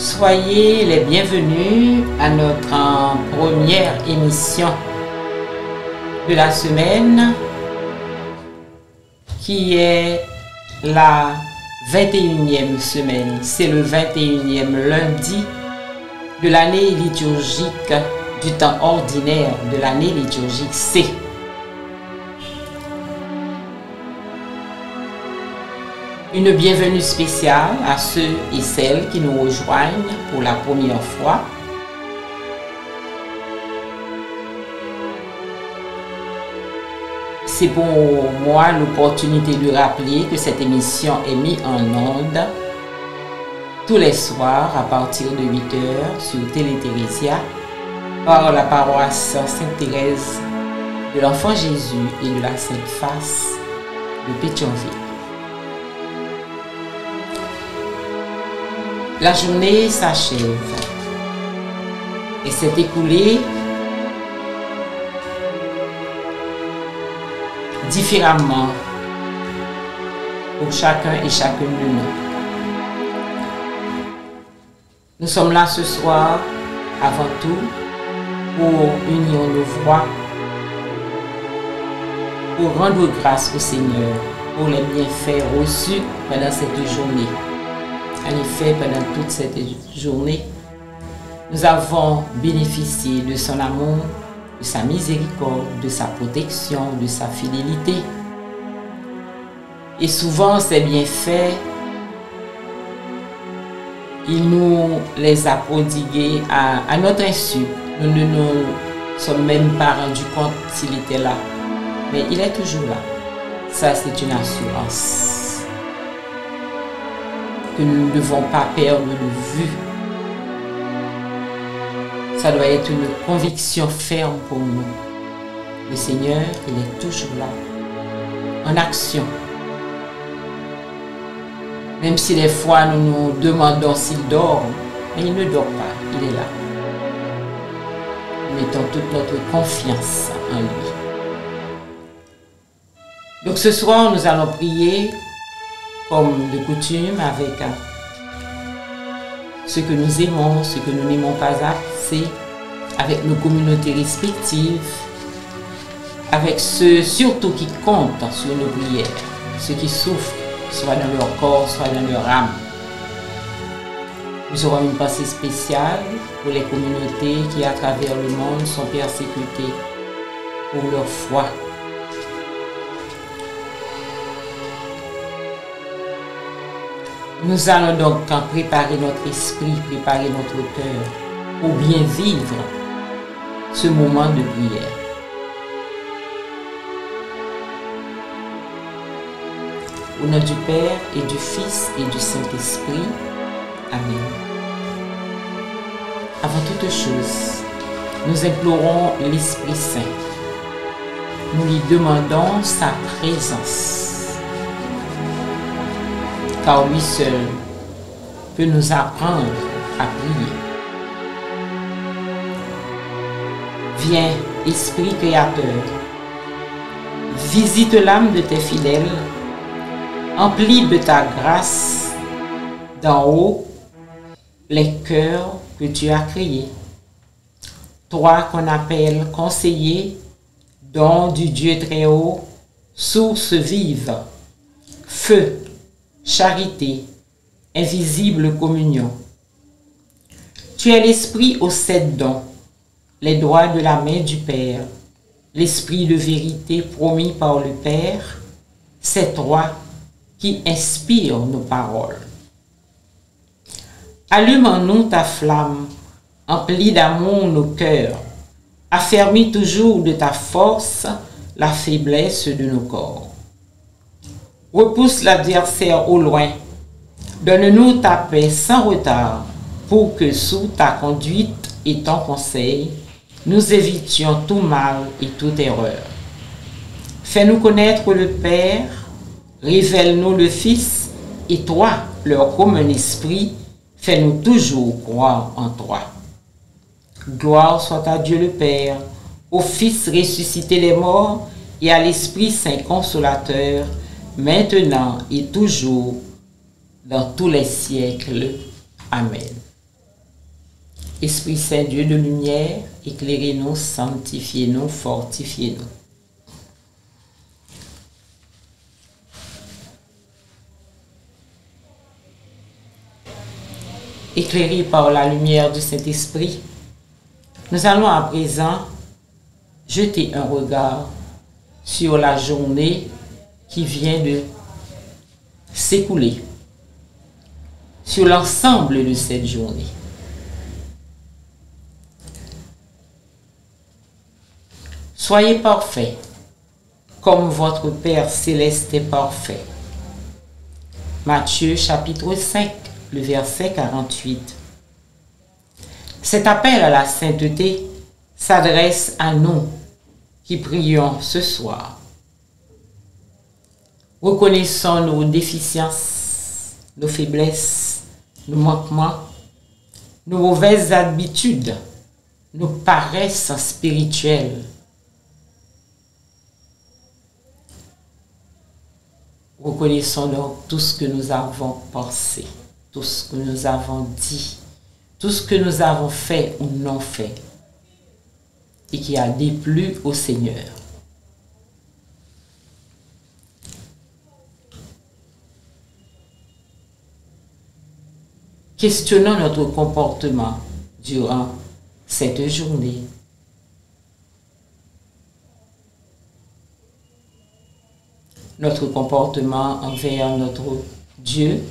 Soyez les bienvenus à notre première émission de la semaine qui est la 21e semaine. C'est le 21e lundi de l'année liturgique du temps ordinaire de l'année liturgique C. Une bienvenue spéciale à ceux et celles qui nous rejoignent pour la première fois. C'est pour moi l'opportunité de rappeler que cette émission est mise en onde tous les soirs à partir de 8h sur Télé-Thérésia par la paroisse Sainte-Thérèse de l'Enfant Jésus et de la Sainte Face de Pétionville. La journée s'achève et s'est écoulée différemment pour chacun et chacune de nous. Nous sommes là ce soir avant tout pour unir nos voix, pour rendre grâce au Seigneur pour les bienfaits reçus pendant cette journée. En effet, pendant toute cette journée, nous avons bénéficié de son amour, de sa miséricorde, de sa protection, de sa fidélité. Et souvent, ces bienfaits, il nous les a prodigués à notre insu. Nous ne nous sommes même pas rendus compte s'il était là. Mais il est toujours là. Ça, c'est une assurance que nous ne devons pas perdre de vue. Ça doit être une conviction ferme pour nous. Le Seigneur, il est toujours là, en action. Même si des fois nous nous demandons s'il dort, mais il ne dort pas, il est là. Nous mettons toute notre confiance en lui. Donc ce soir, nous allons prier comme de coutume, avec ce que nous aimons, ce que nous n'aimons pas assez, avec nos communautés respectives, avec ceux surtout qui comptent sur nos prières, ceux qui souffrent, soit dans leur corps, soit dans leur âme. Nous aurons une pensée spéciale pour les communautés qui, à travers le monde, sont persécutées pour leur foi. Nous allons donc préparer notre esprit, préparer notre cœur pour bien vivre ce moment de prière. Au nom du Père et du Fils et du Saint-Esprit. Amen. Avant toute chose, nous implorons l'Esprit Saint. Nous lui demandons sa présence. Car lui seul peut nous apprendre à prier. Viens, Esprit Créateur, visite l'âme de tes fidèles, emplis de ta grâce d'en haut les cœurs que tu as créés. Toi qu'on appelle conseiller, don du Dieu très haut, source vive, feu, charité, invisible communion. Tu es l'esprit aux 7 dons, les doigts de la main du Père, l'esprit de vérité promis par le Père, c'est toi qui inspires nos paroles. Allume en nous ta flamme, emplis d'amour nos cœurs, affermis toujours de ta force la faiblesse de nos corps. Repousse l'adversaire au loin. Donne-nous ta paix sans retard pour que sous ta conduite et ton conseil, nous évitions tout mal et toute erreur. Fais-nous connaître le Père, révèle-nous le Fils et toi, leur commun esprit, fais-nous toujours croire en toi. Gloire soit à Dieu le Père, au Fils ressuscité des morts et à l'Esprit Saint consolateur, maintenant et toujours, dans tous les siècles. Amen. Esprit Saint, Dieu de lumière, éclairez-nous, sanctifiez-nous, fortifiez-nous. Éclairés par la lumière du Saint-Esprit, nous allons à présent jeter un regard sur la journée qui vient de s'écouler, sur l'ensemble de cette journée. Soyez parfaits, comme votre Père céleste est parfait. Matthieu chapitre 5, le verset 48. Cet appel à la sainteté s'adresse à nous qui prions ce soir. Reconnaissons nos déficiences, nos faiblesses, nos manquements, nos mauvaises habitudes, nos paresses spirituelles. Reconnaissons donc tout ce que nous avons pensé, tout ce que nous avons dit, tout ce que nous avons fait ou non fait et qui a déplu au Seigneur. Questionnons notre comportement durant cette journée. Notre comportement envers notre Dieu,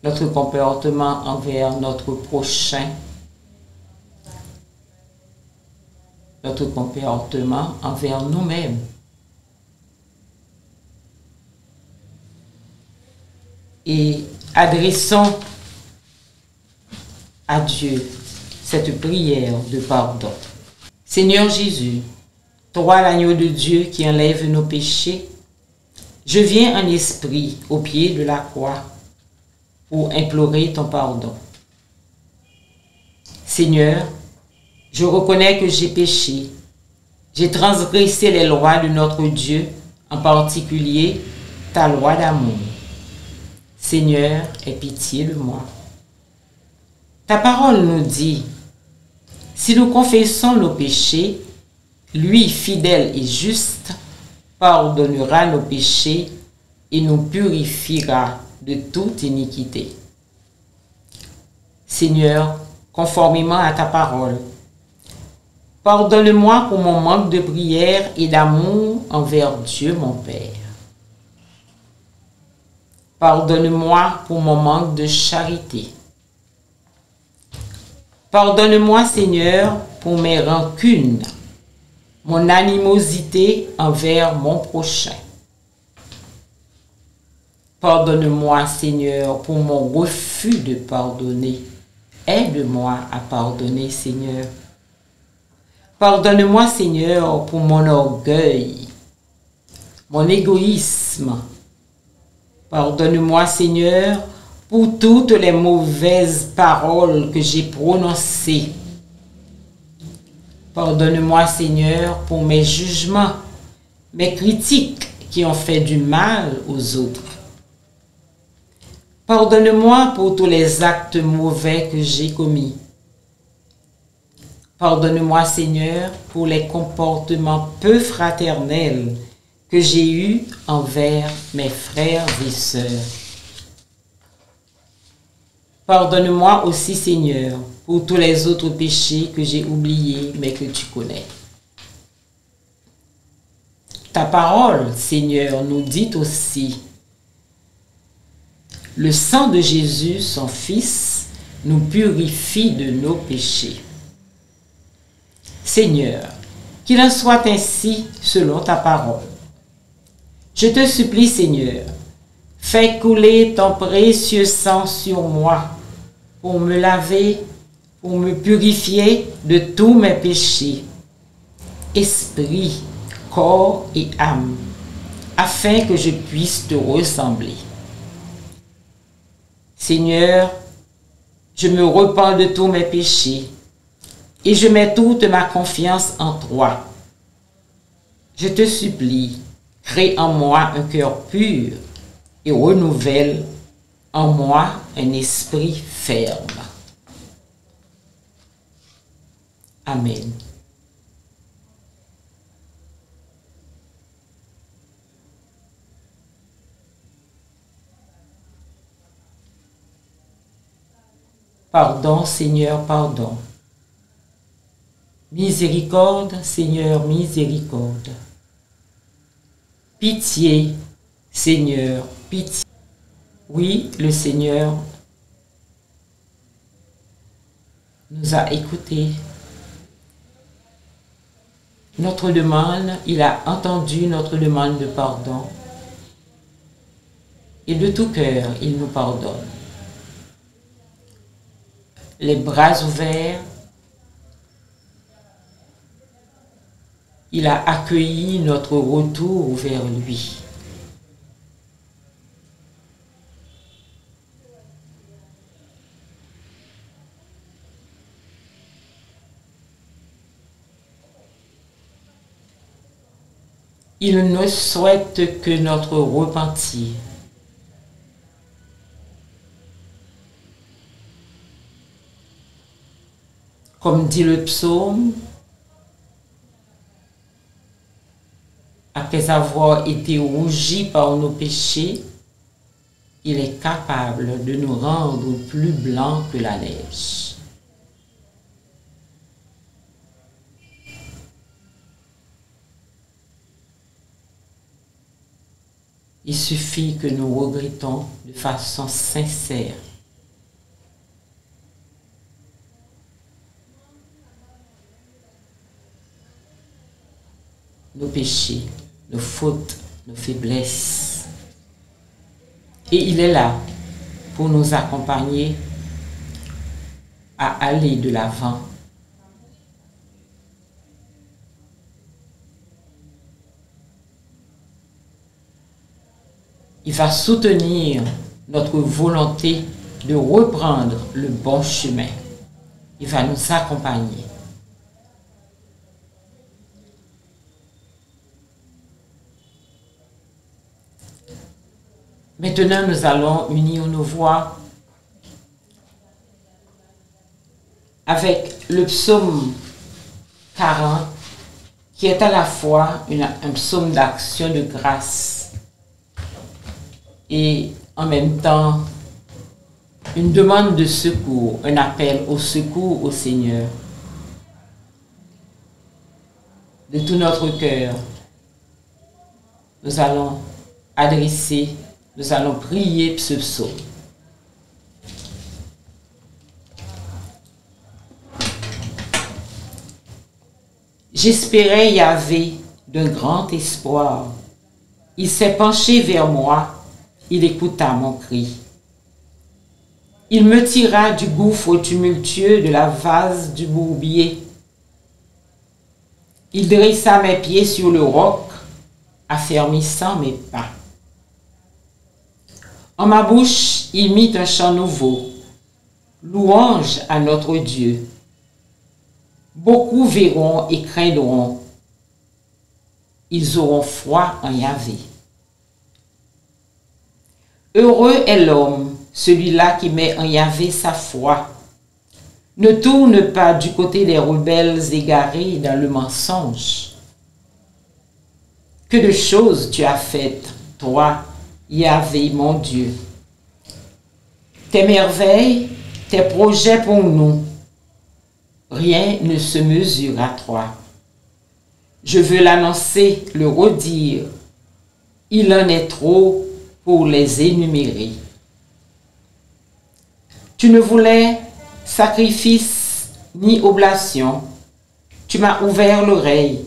notre comportement envers notre prochain, notre comportement envers nous-mêmes. Et adressons à Dieu cette prière de pardon. Seigneur Jésus, toi l'agneau de Dieu qui enlève nos péchés, je viens en esprit au pied de la croix pour implorer ton pardon. Seigneur, je reconnais que j'ai péché. J'ai transgressé les lois de notre Dieu, en particulier ta loi d'amour. Seigneur, aie pitié de moi. Ta parole nous dit, si nous confessons nos péchés, lui, fidèle et juste, pardonnera nos péchés et nous purifiera de toute iniquité. Seigneur, conformément à ta parole, pardonne-moi pour mon manque de prière et d'amour envers Dieu mon Père. Pardonne-moi pour mon manque de charité. Pardonne-moi, Seigneur, pour mes rancunes, mon animosité envers mon prochain. Pardonne-moi, Seigneur, pour mon refus de pardonner. Aide-moi à pardonner, Seigneur. Pardonne-moi, Seigneur, pour mon orgueil, mon égoïsme. Pardonne-moi, Seigneur, pour toutes les mauvaises paroles que j'ai prononcées. Pardonne-moi, Seigneur, pour mes jugements, mes critiques qui ont fait du mal aux autres. Pardonne-moi pour tous les actes mauvais que j'ai commis. Pardonne-moi, Seigneur, pour les comportements peu fraternels que j'ai eus envers mes frères et sœurs. Pardonne-moi aussi, Seigneur, pour tous les autres péchés que j'ai oubliés, mais que tu connais. Ta parole, Seigneur, nous dit aussi, le sang de Jésus, son Fils, nous purifie de nos péchés. Seigneur, qu'il en soit ainsi selon ta parole. Je te supplie, Seigneur, fais couler ton précieux sang sur moi pour me laver, pour me purifier de tous mes péchés, esprit, corps et âme, afin que je puisse te ressembler. Seigneur, je me repens de tous mes péchés et je mets toute ma confiance en toi. Je te supplie, crée en moi un cœur pur et renouvelle en moi un esprit ferme. Amen. Pardon, Seigneur, pardon. Miséricorde, Seigneur, miséricorde. Pitié, Seigneur, pitié. Oui, le Seigneur nous a écoutés. Notre demande, il a entendu notre demande de pardon. Et de tout cœur, il nous pardonne. Les bras ouverts, il a accueilli notre retour vers lui. Il ne souhaite que notre repentir. Comme dit le psaume, après avoir été rougi par nos péchés, il est capable de nous rendre plus blancs que la neige. Il suffit que nous regrettons de façon sincère nos péchés, nos fautes, nos faiblesses. Et il est là pour nous accompagner à aller de l'avant. Il va soutenir notre volonté de reprendre le bon chemin. Il va nous accompagner. Maintenant, nous allons unir nos voix avec le psaume 40, qui est à la fois un psaume d'action de grâce et en même temps une demande de secours, un appel au secours au Seigneur. De tout notre cœur, nous allons prier ce psaume. J'espérais Yahvé d'un grand espoir. Il s'est penché vers moi, il écouta mon cri. Il me tira du gouffre tumultueux de la vase du bourbier. Il dressa mes pieds sur le roc, affermissant mes pas. En ma bouche, il mit un chant nouveau, louange à notre Dieu. Beaucoup verront et craindront. Ils auront foi en Yahvé. Heureux est l'homme, celui-là qui met en Yahvé sa foi. Ne tourne pas du côté des rebelles égarés dans le mensonge. Que de choses tu as faites, toi, Yahvé, mon Dieu. Tes merveilles, tes projets pour nous, rien ne se mesure à toi. Je veux l'annoncer, le redire. Il en est trop pour les énumérer. Tu ne voulais sacrifice ni oblation. Tu m'as ouvert l'oreille.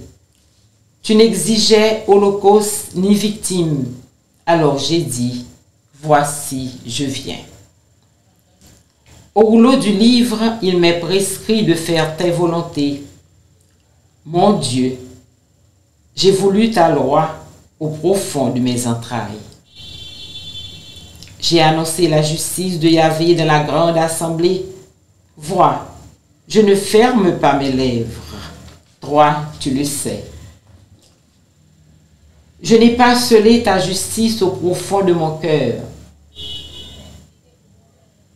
Tu n'exigeais holocauste ni victime. Alors j'ai dit, voici, je viens. Au rouleau du livre, il m'est prescrit de faire tes volontés. Mon Dieu, j'ai voulu ta loi au profond de mes entrailles. J'ai annoncé la justice de Yahvé dans la grande assemblée. Vois, je ne ferme pas mes lèvres. Toi, tu le sais. Je n'ai pas scellé ta justice au profond de mon cœur.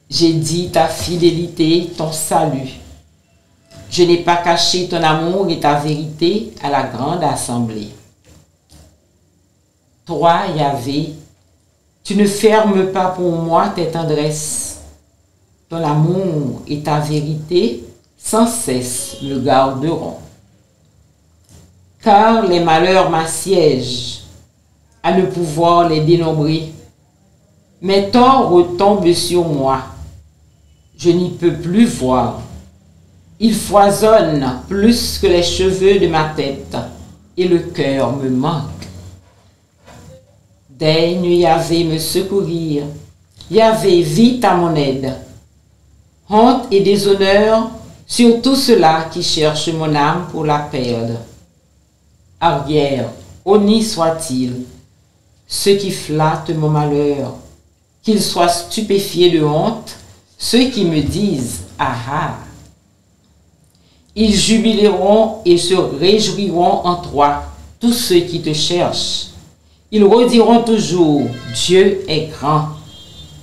J'ai dit ta fidélité, ton salut. Je n'ai pas caché ton amour et ta vérité à la grande assemblée. Toi, Yahvé, tu ne fermes pas pour moi tes tendresses. Ton amour et ta vérité sans cesse me garderont. Car les malheurs m'assiègent, à ne pouvoir les dénombrer. Mes torts retombent sur moi. Je n'y peux plus voir. Ils foisonnent plus que les cheveux de ma tête, et le cœur me manque. Daigne, Yahvé, me secourir. Yahvé, vite à mon aide. Honte et déshonneur sur tous ceux-là qui cherchent mon âme pour la perdre. Arrière, honni soit-il, ceux qui flattent mon malheur, qu'ils soient stupéfiés de honte, ceux qui me disent « Ah ah !» Ils jubileront et se réjouiront en toi, tous ceux qui te cherchent. Ils rediront toujours « Dieu est grand »,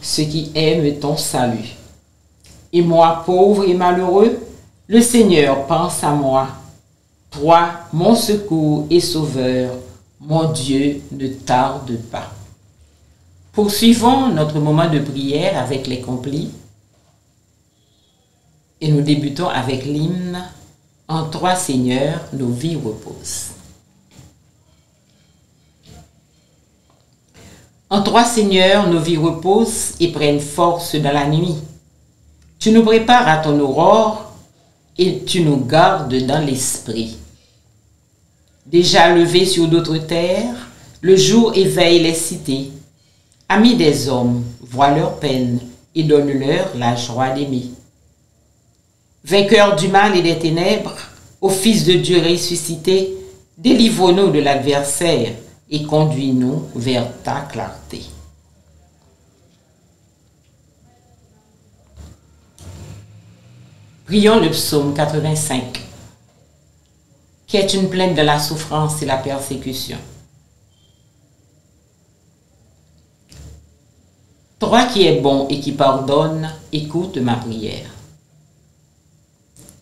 ceux qui aiment ton salut. Et moi, pauvre et malheureux, le Seigneur pense à moi. Toi, mon secours et sauveur, mon Dieu, ne tarde pas. Poursuivons notre moment de prière avec les complis. Et nous débutons avec l'hymne « En toi, Seigneur, nos vies reposent ». En toi, Seigneur, nos vies reposent et prennent force dans la nuit. Tu nous prépares à ton aurore et tu nous gardes dans l'esprit. Déjà levé sur d'autres terres, le jour éveille les cités. Amis des hommes, vois leur peine et donne-leur la joie d'aimer. Vainqueur du mal et des ténèbres, ô Fils de Dieu ressuscité, délivre-nous de l'adversaire et conduis-nous vers ta clarté. Prions le psaume 85, qui est une plainte de la souffrance et la persécution. Toi qui es bon et qui pardonne, écoute ma prière.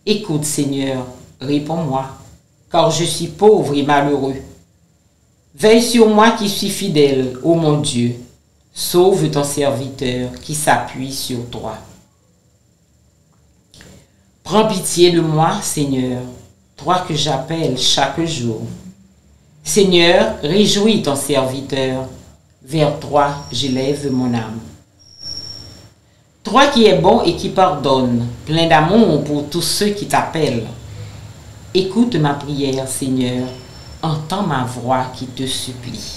Écoute, Seigneur, réponds-moi, car je suis pauvre et malheureux. Veille sur moi qui suis fidèle, ô mon Dieu. Sauve ton serviteur qui s'appuie sur toi. Prends pitié de moi, Seigneur, toi que j'appelle chaque jour. Seigneur, réjouis ton serviteur, vers toi j'élève mon âme. Toi qui es bon et qui pardonne, plein d'amour pour tous ceux qui t'appellent. Écoute ma prière, Seigneur, entends ma voix qui te supplie.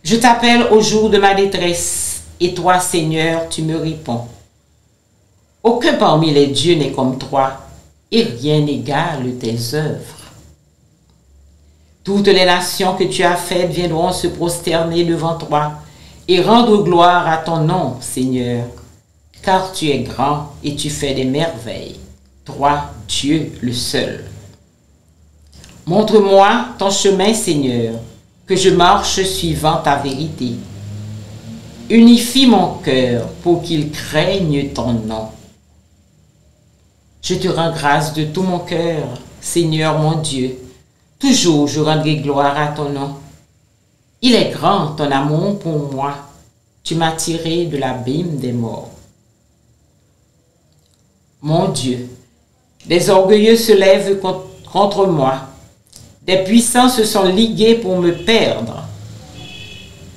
Je t'appelle au jour de ma détresse, et toi, Seigneur, tu me réponds. Aucun parmi les dieux n'est comme toi, et rien n'égale tes œuvres. Toutes les nations que tu as faites viendront se prosterner devant toi et rendre gloire à ton nom, Seigneur, car tu es grand et tu fais des merveilles, toi, Dieu le seul. Montre-moi ton chemin, Seigneur, que je marche suivant ta vérité. Unifie mon cœur pour qu'il craigne ton nom. Je te rends grâce de tout mon cœur, Seigneur mon Dieu. Toujours je rendrai gloire à ton nom. Il est grand ton amour pour moi. Tu m'as tiré de l'abîme des morts. Mon Dieu, des orgueilleux se lèvent contre moi. Des puissants se sont ligués pour me perdre.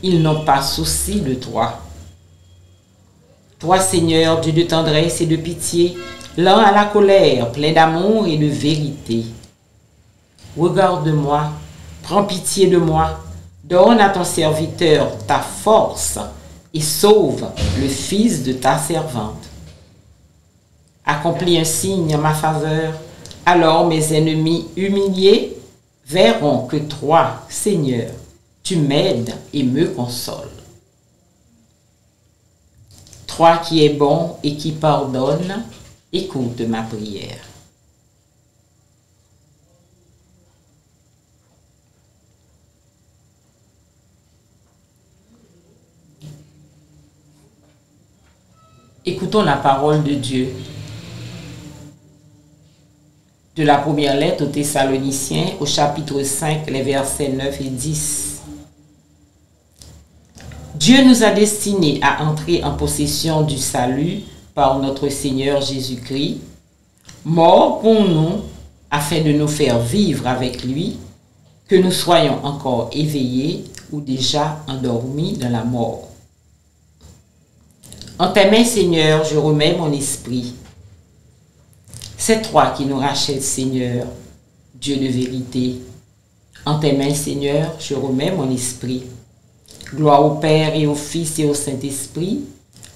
Ils n'ont pas souci de toi. Toi, Seigneur, Dieu de tendresse et de pitié, lent à la colère, plein d'amour et de vérité. Regarde-moi, prends pitié de moi, donne à ton serviteur ta force et sauve le fils de ta servante. Accomplis un signe en ma faveur, alors mes ennemis humiliés verront que toi, Seigneur, tu m'aides et me consoles. Toi qui es bon et qui pardonne, écoute ma prière. Écoutons la parole de Dieu. De la première lettre aux Thessaloniciens, au chapitre 5, les versets 9 et 10. Dieu nous a destinés à entrer en possession du salut par notre Seigneur Jésus-Christ, mort pour nous, afin de nous faire vivre avec lui, que nous soyons encore éveillés ou déjà endormis dans la mort. En tes mains, Seigneur, je remets mon esprit. C'est toi qui nous rachètes, Seigneur, Dieu de vérité. En tes mains, Seigneur, je remets mon esprit. Gloire au Père et au Fils et au Saint-Esprit.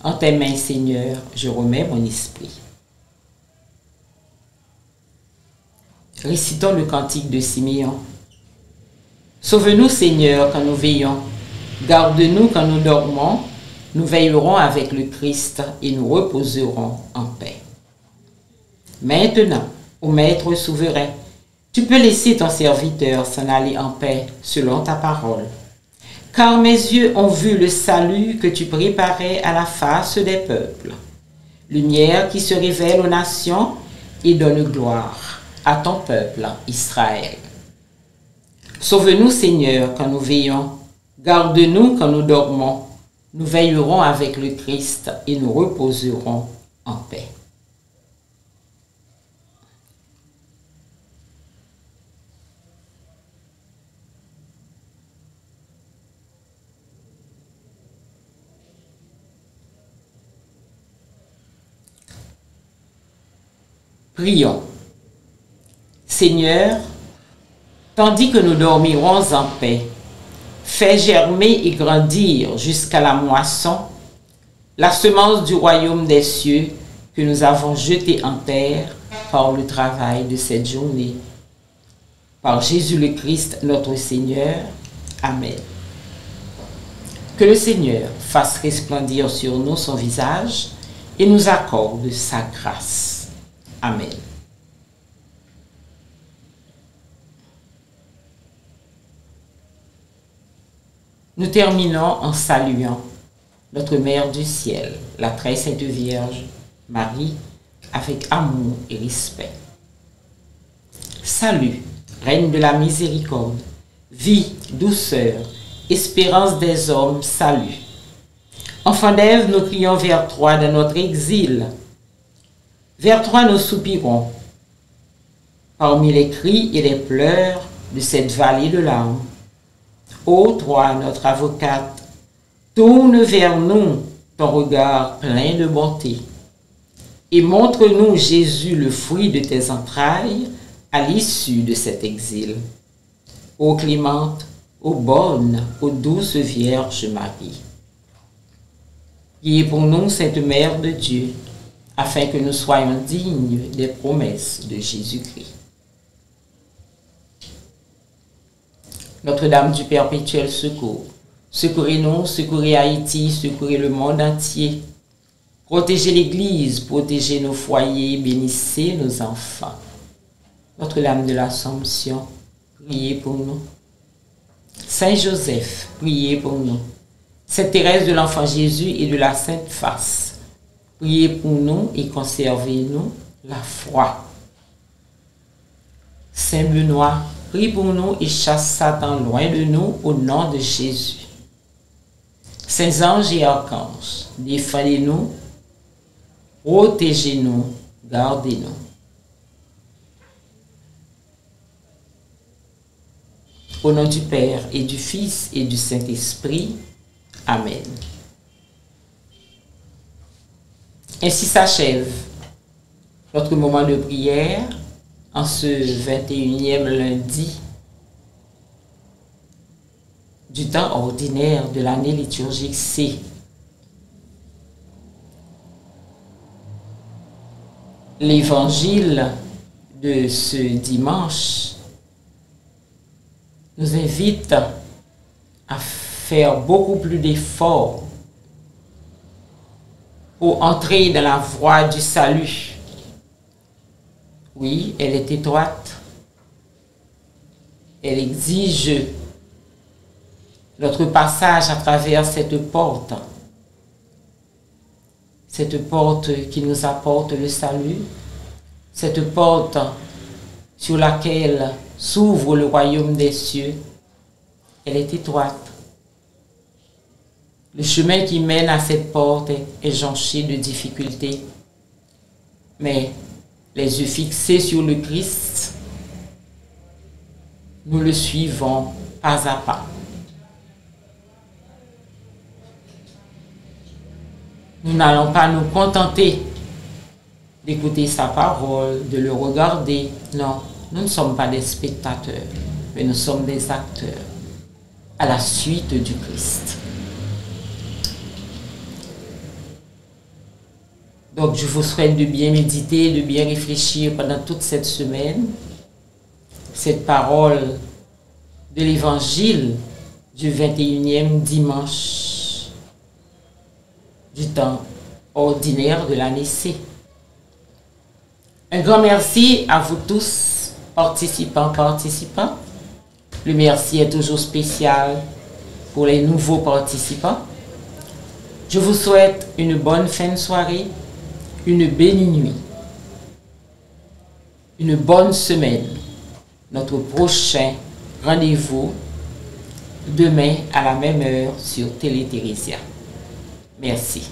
En tes mains, Seigneur, je remets mon esprit. Récitons le cantique de Siméon. Sauve-nous, Seigneur, quand nous veillons. Garde-nous quand nous dormons. Nous veillerons avec le Christ et nous reposerons en paix. Maintenant, ô Maître souverain, tu peux laisser ton serviteur s'en aller en paix selon ta parole. Car mes yeux ont vu le salut que tu préparais à la face des peuples. Lumière qui se révèle aux nations et donne gloire à ton peuple, Israël. Sauve-nous, Seigneur, quand nous veillons. Garde-nous quand nous dormons. Nous veillerons avec le Christ et nous reposerons en paix. Prions. Seigneur, tandis que nous dormirons en paix, fais germer et grandir jusqu'à la moisson la semence du royaume des cieux que nous avons jetée en terre par le travail de cette journée. Par Jésus le Christ, notre Seigneur. Amen. Que le Seigneur fasse resplendir sur nous son visage et nous accorde sa grâce. Amen. Nous terminons en saluant notre Mère du ciel, la très sainte Vierge Marie, avec amour et respect. Salut, Reine de la miséricorde, vie, douceur, espérance des hommes, salut. Enfant d'Ève, nous crions vers toi dans notre exil. Vers toi nous soupirons, parmi les cris et les pleurs de cette vallée de larmes. Ô toi, notre avocate, tourne vers nous ton regard plein de bonté et montre-nous, Jésus, le fruit de tes entrailles à l'issue de cet exil. Ô clémente, ô bonne, ô douce Vierge Marie. Priez pour nous, Sainte Mère de Dieu, afin que nous soyons dignes des promesses de Jésus-Christ. Notre-Dame du perpétuel secours, secourez-nous, secourez Haïti, secourez le monde entier. Protégez l'Église, protégez nos foyers, bénissez nos enfants. Notre-Dame de l'Assomption, priez pour nous. Saint Joseph, priez pour nous. Sainte Thérèse de l'Enfant Jésus et de la Sainte Face, priez pour nous et conservez-nous la foi. Saint Benoît, prie pour nous et chasse Satan loin de nous au nom de Jésus. Saints anges et archanges, défendez-nous, protégez-nous, gardez-nous. Au nom du Père et du Fils et du Saint-Esprit. Amen. Ainsi s'achève notre moment de prière en ce 21e lundi du temps ordinaire de l'année liturgique C. L'évangile de ce dimanche nous invite à faire beaucoup plus d'efforts pour entrer dans la voie du salut. Oui, elle est étroite. Elle exige notre passage à travers cette porte. cette porte qui nous apporte le salut, cette porte sur laquelle s'ouvre le royaume des cieux, elle est étroite. Le chemin qui mène à cette porte est jonché de difficultés. Mais les yeux fixés sur le Christ, nous le suivons pas à pas. Nous n'allons pas nous contenter d'écouter sa parole, de le regarder. Non, nous ne sommes pas des spectateurs, mais nous sommes des acteurs à la suite du Christ. Donc, je vous souhaite de bien méditer, de bien réfléchir pendant toute cette semaine. Cette parole de l'Évangile du 21e dimanche du temps ordinaire de l'année C. Un grand merci à vous tous, participants. Le merci est toujours spécial pour les nouveaux participants. Je vous souhaite une bonne fin de soirée, une bénie nuit, une bonne semaine. Notre prochain rendez-vous demain à la même heure sur Télé Thérésia. Merci.